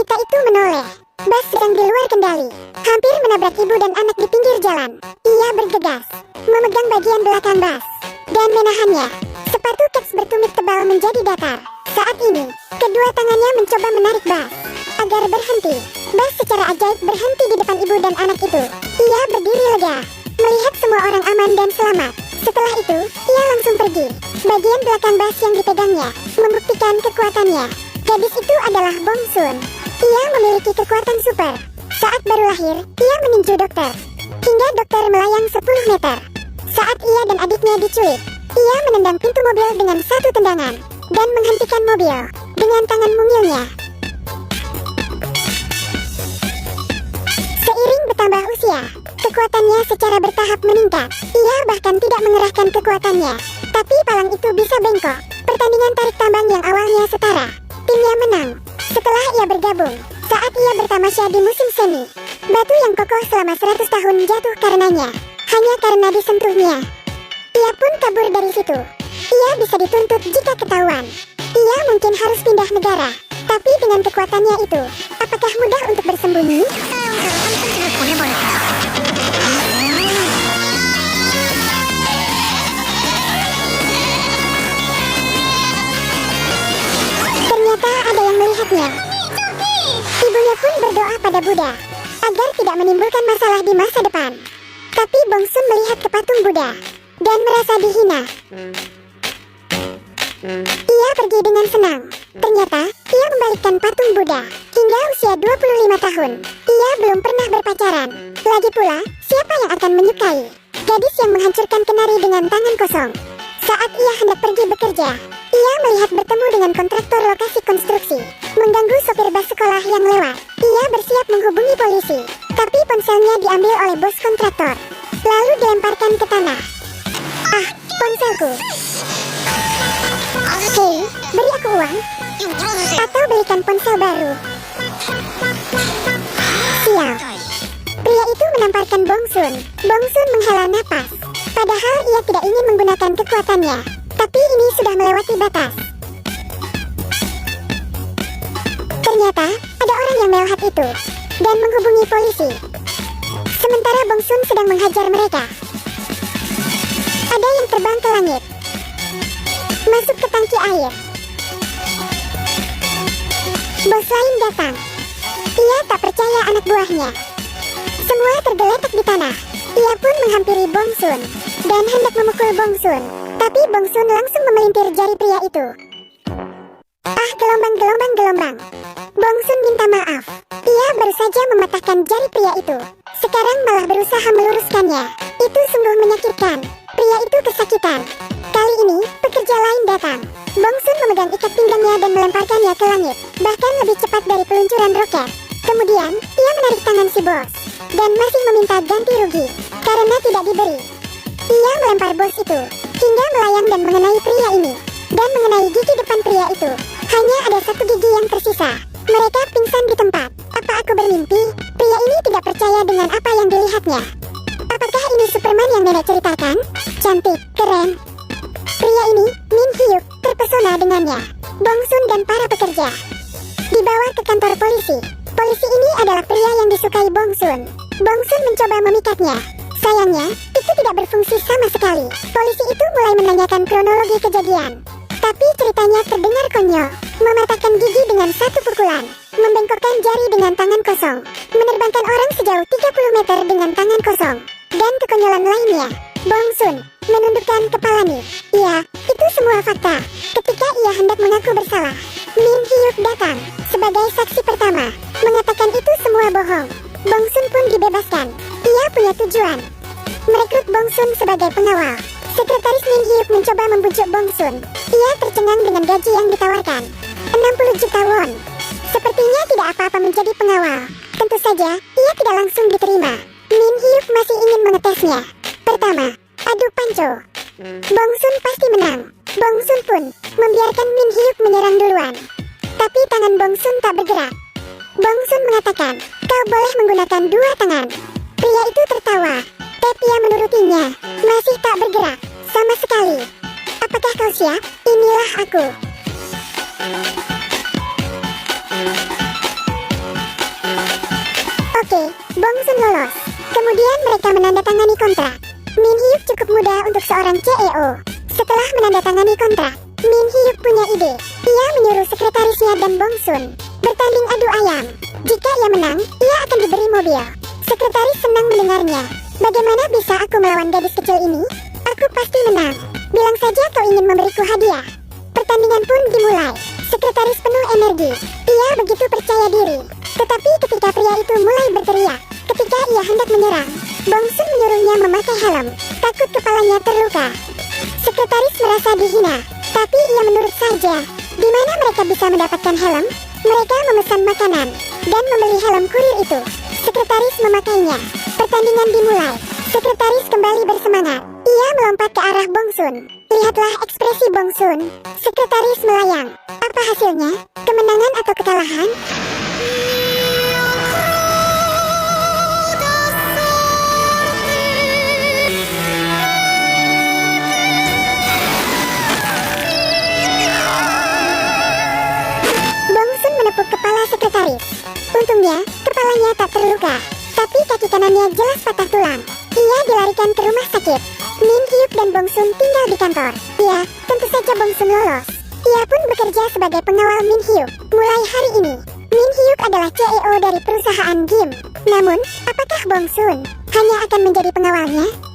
Wanita itu menoleh. Bas sedang di luar kendali, hampir menabrak ibu dan anak di pinggir jalan. Ia bergegas, memegang bagian belakang bas, dan menahannya. Sepatu kets bertumit tebal menjadi datar. Saat ini, kedua tangannya mencoba menarik bas agar berhenti. Bas secara ajaib berhenti di depan ibu dan anak itu. Ia berdiri lega, melihat semua orang aman dan selamat. Setelah itu, ia langsung pergi. Bagian belakang bas yang dipegangnya membuktikan kekuatannya. Gadis itu adalah Bong Sun. Ia memiliki kekuatan super. Saat baru lahir, ia meninju dokter, hingga dokter melayang 10 meter. Saat ia dan adiknya diculik, ia menendang pintu mobil dengan satu tendangan, dan menghentikan mobil dengan tangan mungilnya. Seiring bertambah usia, kekuatannya secara bertahap meningkat. Ia bahkan tidak mengerahkan kekuatannya, tapi palang itu bisa bengkok. Pertandingan tarik tambang yang awalnya setara, timnya menang. Setelah ia bergabung, saat ia bertamasya di musim semi, batu yang kokoh selama 100 tahun jatuh karenanya, hanya karena disentuhnya. Ia pun kabur dari situ. Ia bisa dituntut jika ketahuan. Ia mungkin harus pindah negara, tapi dengan kekuatannya itu, apakah mudah untuk bersembunyi? Ternyata ada yang melihatnya. Ibunya pun berdoa pada Buddha agar tidak menimbulkan masalah di masa depan. Tapi Bong Sun melihat ke patung Buddha dan merasa dihina. Ia pergi dengan senang. Ternyata, ia membalikkan patung Buddha. Hingga usia 25 tahun, ia belum pernah berpacaran. Lagi pula, siapa yang akan menyukai gadis yang menghancurkan kenari dengan tangan kosong? Saat ia hendak pergi bekerja, ia melihat bertemu dengan kontraktor lokasi konstruksi, mengganggu sopir bus sekolah yang lewat. Ia bersiap menghubungi polisi, tapi ponselnya diambil oleh bos kontraktor, lalu dilemparkan ke tanah. Ah, ponselku. Hei, beri aku uang, atau belikan ponsel baru. Sial. Pria itu menamparkan Bong Sun. Bong Sun menghela napas. Padahal ia tidak ingin menggunakan kekuatannya, tapi ini sudah melewati batas. Ternyata, ada orang yang melihat itu dan menghubungi polisi. Sementara Bong Sun sedang menghajar mereka. Ada yang terbang ke langit, masuk ke tangki air. Bos lain datang. Ia tak percaya anak buahnya. Semua tergeletak di tanah. Ia pun menghampiri Bong Sun dan hendak memukul Bong Sun. Tapi Bong Sun langsung memelintir jari pria itu. Ah, gelombang. Bong Sun minta maaf. Ia baru saja mematahkan jari pria itu. Sekarang malah berusaha meluruskannya. Itu sungguh menyakitkan. Pria itu kesakitan. Kali ini, pekerja lain datang. Bong Sun memegang ikat pinggangnya dan melemparkannya ke langit, bahkan lebih cepat dari peluncuran roket. Kemudian, ia menarik tangan si bos dan masih meminta ganti rugi karena tidak diberi. Ia melempar bos itu hingga melayang dan mengenai pria ini dan mengenai gigi depan pria itu. Hanya ada satu gigi yang tersisa. Mereka pingsan di tempat. Apa aku bermimpi? Pria ini tidak percaya dengan apa yang dilihatnya. Apakah ini Superman yang nenek ceritakan? Cantik, keren. Pria ini, Min Hyuk, terpesona dengannya. Bong Sun dan para pekerja dibawa ke kantor polisi. Polisi ini adalah pria yang disukai Bong Sun. Bong Sun mencoba memikatnya. Sayangnya, itu tidak berfungsi sama sekali. Polisi itu mulai menanyakan kronologi kejadian. Tapi ceritanya terdengar konyol. Mematahkan gigi dengan satu pukulan, membengkokkan jari dengan tangan kosong, menerbangkan orang sejauh 30 meter dengan tangan kosong, dan kekonyolan lainnya. Bong Sun menundukkan kepala nih. Iya, itu semua fakta. Ketika ia hendak mengaku bersalah, Min Hyuk datang sebagai saksi pertama, mengatakan itu semua bohong. Bong Sun pun dibebaskan. Ia punya tujuan, merekrut Bong Sun sebagai pengawal. Sekretaris Min Hyuk mencoba membujuk Bong Sun. Ia tercengang dengan gaji yang ditawarkan, 60 juta won. Sepertinya tidak apa-apa menjadi pengawal. Tentu saja, ia tidak langsung diterima. Min Hyuk masih ingin mengetesnya. Pertama, adu panco. Bong Sun pasti menang. Bong Sun pun membiarkan Min Hyuk menyerang duluan. Tapi tangan Bong Sun tak bergerak. Bong Sun mengatakan, kau boleh menggunakan dua tangan. Pria itu tertawa, tapi ia menurutinya. Masih tak bergerak sama sekali. Apakah kau siap? Inilah aku. lolos. Kemudian mereka menandatangani kontrak. Min Hyuk cukup muda untuk seorang CEO. Setelah menandatangani kontrak, Min Hyuk punya ide. Ia menyuruh sekretarisnya dan Bong Sun bertanding adu ayam. Jika ia menang, ia akan diberi mobil. Sekretaris senang mendengarnya. Bagaimana bisa aku melawan gadis kecil ini? Aku pasti menang. Bilang saja kau ingin memberiku hadiah. Pertandingan pun dimulai. Sekretaris penuh energi. Ia begitu percaya diri. Tetapi ketika pria itu mulai berteriak, ketika ia hendak menyerang, Bong Sun menyuruhnya memakai helm. Takut kepalanya terluka. Sekretaris merasa dihina. Tapi ia menurut saja. Di mana mereka bisa mendapatkan helm? Mereka memesan makanan dan membeli helm kurir itu. Sekretaris memakainya. Pertandingan dimulai. Sekretaris kembali bersemangat. Ia melompat ke arah Bong Sun. Lihatlah ekspresi Bong Sun. Sekretaris melayang. Apa hasilnya? Kemenangan atau kekalahan? Bong Sun menepuk kepala sekretaris. Untungnya, kepalanya tak terluka. Tapi kaki kanannya jelas patah tulang. Ia dilarikan ke rumah sakit. Min Hyuk dan Bong Sun tinggal di kantor. Ya, tentu saja Bong Sun lolos. Ia pun bekerja sebagai pengawal Min Hyuk. Mulai hari ini, Min Hyuk adalah CEO dari perusahaan game. Namun, apakah Bong Sun hanya akan menjadi pengawalnya?